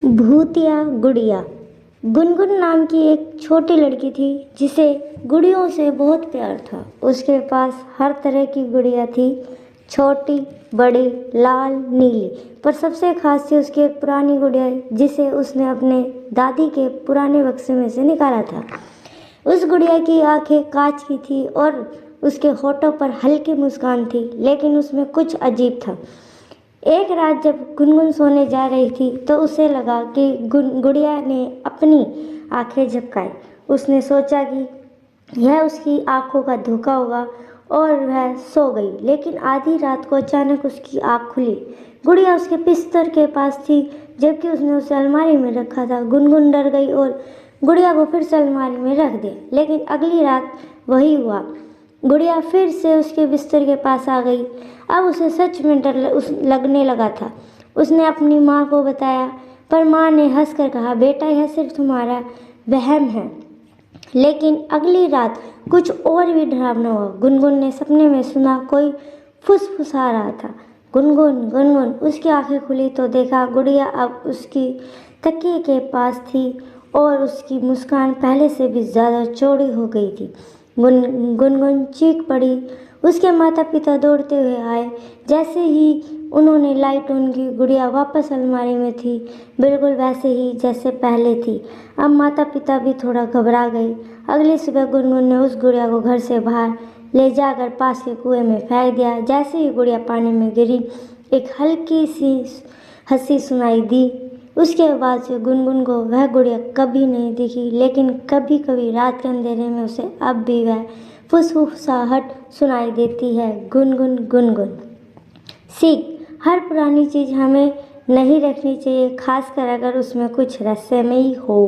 भूतिया गुड़िया। गुनगुन नाम की एक छोटी लड़की थी जिसे गुड़ियों से बहुत प्यार था। उसके पास हर तरह की गुड़िया थी, छोटी, बड़ी, लाल, नीली। पर सबसे खास थी उसकी एक पुरानी गुड़िया जिसे उसने अपने दादी के पुराने बक्से में से निकाला था। उस गुड़िया की आंखें कांच की थी और उसके होठों पर हल्की मुस्कान थी, लेकिन उसमें कुछ अजीब था। एक रात जब गुनगुन सोने जा रही थी तो उसे लगा कि गुड़िया ने अपनी आंखें झपकाई। उसने सोचा कि यह उसकी आंखों का धोखा होगा और वह सो गई। लेकिन आधी रात को अचानक उसकी आंख खुली। गुड़िया उसके बिस्तर के पास थी, जबकि उसने उसे अलमारी में रखा था। गुनगुन डर गई और गुड़िया को फिर से अलमारी में रख दिया। लेकिन अगली रात वही हुआ। गुड़िया फिर से उसके बिस्तर के पास आ गई। अब उसे सच में डर लगने लगा था। उसने अपनी माँ को बताया, पर माँ ने हंसकर कहा, बेटा यह सिर्फ तुम्हारा वहम है। लेकिन अगली रात कुछ और भी डरावना हुआ। गुनगुन ने सपने में सुना कोई फुसफुसा रहा था, गुनगुन गुनगुन। उसकी आंखें खुली तो देखा गुड़िया अब उसकी तकिए के पास थी और उसकी मुस्कान पहले से भी ज़्यादा चौड़ी हो गई थी। गुनगुन चीख पड़ी। उसके माता पिता दौड़ते हुए आए। जैसे ही उन्होंने लाइट ऑन की, गुड़िया वापस अलमारी में थी, बिल्कुल वैसे ही जैसे पहले थी। अब माता पिता भी थोड़ा घबरा गए। अगली सुबह गुनगुन ने उस गुड़िया को घर से बाहर ले जाकर पास के कुएं में फेंक दिया। जैसे ही गुड़िया पानी में गिरी, एक हल्की सी हंसी सुनाई दी। उसके बाद से गुनगुन को वह गुड़िया कभी नहीं दिखी, लेकिन कभी कभी रात के अंधेरे में उसे अब भी वह फुसफुसाहट सुनाई देती है, गुनगुन गुनगुन। सीख: हर पुरानी चीज़ हमें नहीं रखनी चाहिए, खासकर अगर उसमें कुछ रहस्यमयी हो।